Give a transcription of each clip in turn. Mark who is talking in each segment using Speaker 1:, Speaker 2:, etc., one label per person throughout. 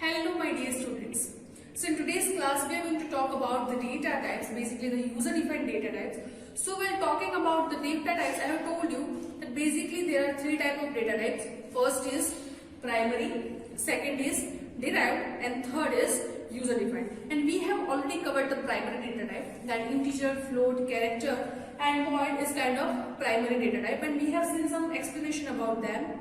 Speaker 1: Hello my dear students. So in today's class we are going to talk about the data types, basically the user defined data types. So while talking about the data types, I have told you that basically there are three types of data types. First is primary, second is derived, and third is user defined. And we have already covered the primary data type, that integer, float, character and void is kind of primary data type, and we have seen some explanation about them.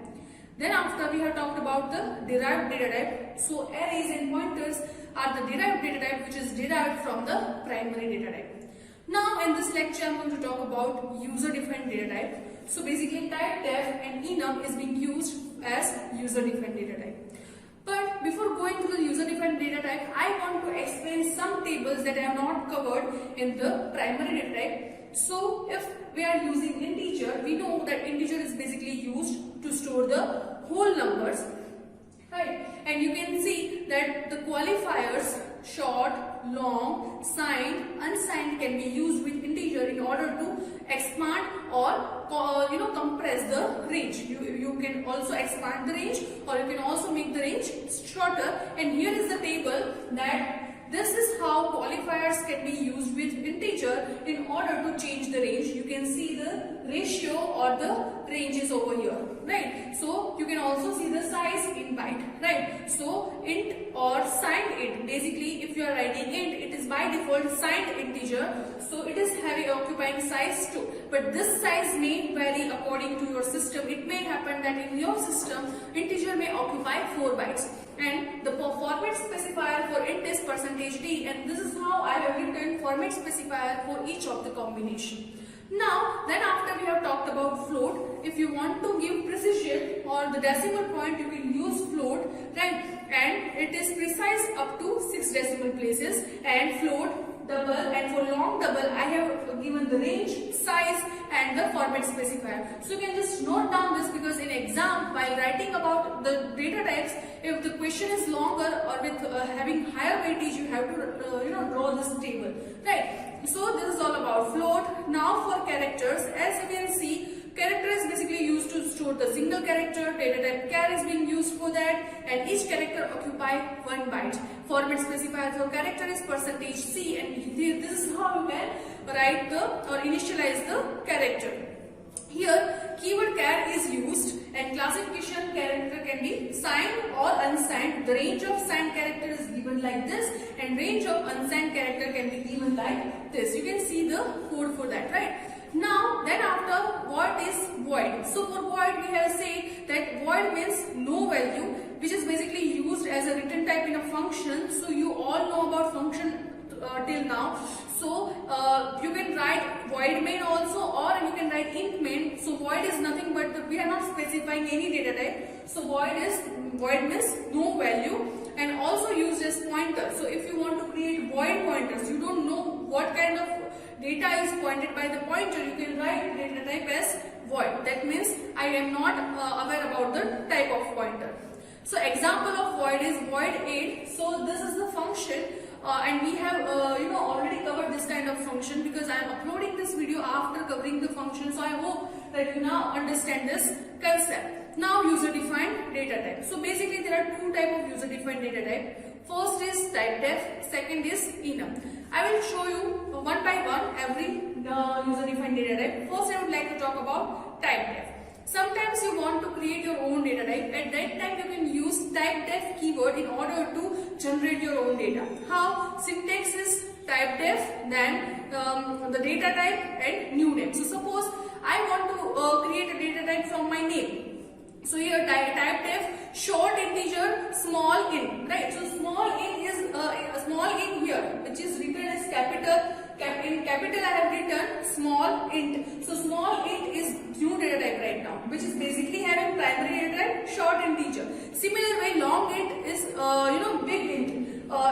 Speaker 1: Then after we have talked about the derived data type. So arrays and pointers are the derived data type which is derived from the primary data type. Now in this lecture I am going to talk about user defined data type. So basically typedef and enum is being used as user defined data type. But before going to the user defined data type, I want to explain some tables that I have not covered in the primary data type. So if we are using integer, we know that integer is basically used to store the whole numbers, right? And you can see that the qualifiers short, long, signed, unsigned can be used with integer in order to expand or compress the range. You can also expand the range, or you can also make the range shorter. And here is the table that this is how qualifiers can be used with integer in order to change the range. You can see the ratio or the ranges over here, right? So you can also see the size in byte, right? So int or signed int, basically if you are writing int, it is by default signed integer, so it is occupying size 2. But this size may vary according to your system. It may happen that in your system integer may occupy 4 bytes. And the format specifier for int is %d, and this is how I have written format specifier for each of the combination. Now, then after we have talked about float, if you want to give precision or the decimal point, you can use float, right? And it is precise up to 6 decimal places, and float, double, and for long double, I have given the range, size, and the format specifier. So you can just note down this, because in exam, while writing about the data types, if the question is longer or with having higher weightage, you have to draw this table, right? So this is all about float. Now for characters, as you can see, character is basically used to store the single character. Data type char is being used for that, and each character occupy 1 byte. Format specifier for character is %c, and this is how you can write or initialize the character. Here keyword char is used, and classification character can be signed or unsigned. The range of signed character is given like this, and range of unsigned character can be given like this. You can see the code for that, right? Now then after, what is void? So for void we have said that void means no value, which is basically used as a return type in a function. So you all know about function till now. So you can write void main also, or you can write int main. So void is nothing but we are not specifying any data type. So void means no value, and also used as pointer. So if you want to create void pointers, you don't know what kind of data is pointed by the pointer, you can write data type as void. That means I am not aware about the type of pointer. So example of void is void 8. So this is the function, and we have already covered this kind of function, because I am uploading this video after covering the function. So I hope that you now understand this concept. Now user defined data type. So basically there are two types of user defined data type. First is typedef, second is enum. I will show you one by one every user-defined data type. First, I would like to talk about typedef. Sometimes you want to create your own data type. At that time, you can use typedef keyword in order to generate your own data. How? Syntax is typedef, then the data type and new name. So suppose I want to create a data type from my name. So here typedef short integer small int, right? So small int is small int here, which is written as capital. In capital I have written small int. So small int is new data type right now, which is basically having primary data type short integer. Similar way, long int is big int.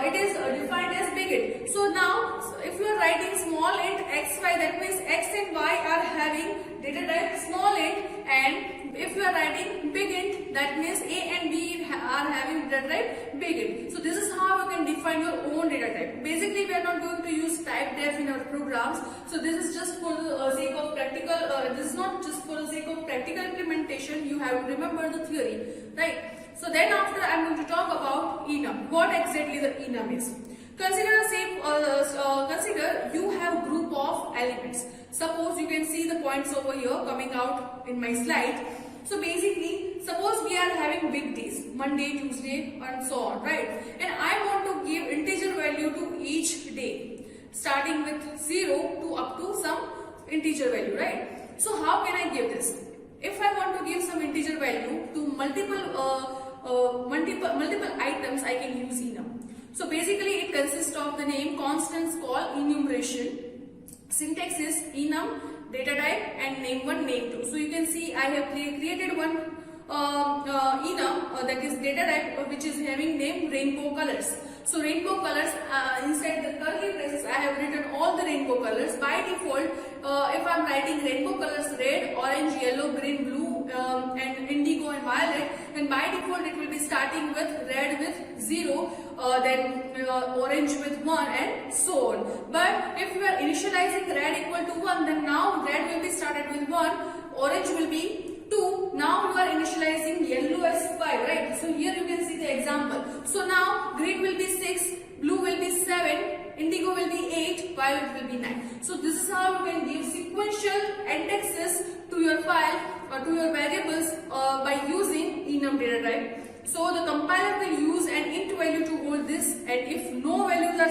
Speaker 1: It is defined as big int. So now if you are writing small int xy, that means x and y are having data type small int, and if you are writing big int, that means a and b are having data type big int. So this is how you can define your own data type. Basically, we are not going to use typedef in our programs. So this is just for the sake of practical. This is not just for the sake of practical implementation. You have to remember the theory, right? So then after, I am going to talk about enum. What exactly the enum is? Consider you have group of elements. Suppose you can see the points over here coming out in my slide. So basically, suppose we are having weekdays, Monday, Tuesday and so on, right? And I want to give integer value to each day, starting with 0 to up to some integer value, right? So how can I give this? If I want to give some integer value to multiple items, I can use enum. So basically it consists of the name, constants called enumeration, syntax is enum, data type and name 1, name 2. So you can see I have created one enum that is data type which is having name rainbow colors. So rainbow colors, inside the curly braces I have written all the rainbow colors. By default, if I am writing rainbow colors red, orange, yellow, green, blue and indigo and violet, then by default it will be starting with red with 0, then orange with 1 and so on. But if you are initializing red equal to 1, then now red will be started with 1, orange will be 2, now you are initializing yellow as 5, right? So here you can see the example. So now green will be 6, blue will be 7, indigo will be 8, violet will be 9. So this is how you can give sequential indexes to your file or to your variables by using enum data type. So the compiler will use an int value to hold this, and if no values are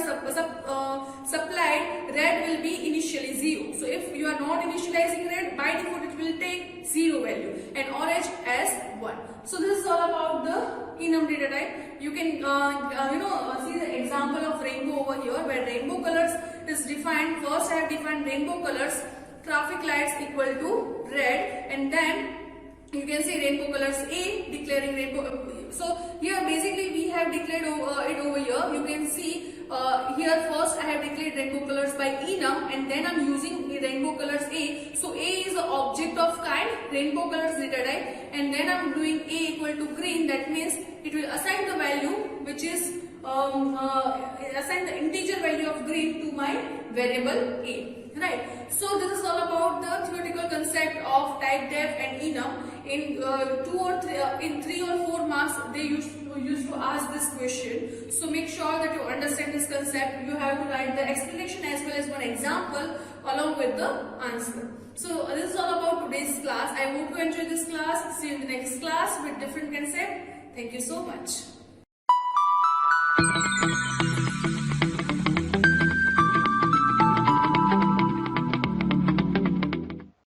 Speaker 1: supplied, red will be initially 0. So if you are not initializing red, by default it will take 0 value and orange as 1. So this is all about the enum data type. You can see the example of rainbow over here, where rainbow colors is defined. First I have defined rainbow colors, traffic lights equal to red, and then you can see rainbow colors A, declaring rainbow. So here basically we have declared it over here. You can see here first I have declared rainbow colors by enum, and then I am using rainbow colors A. So A is the object of kind rainbow colors data type, and then I am doing A equal to green. That means it will assign the value which is assign the integer value of green to my variable A, right? So this is all about the theoretical concept of typedef and enum. In 3 or 4 marks they used to ask this question. So make sure that you understand this concept. You have to write the explanation as well as one example along with the answer. So this is all about today's class. I hope you enjoyed this class. See you in the next class with different concept. Thank you so much.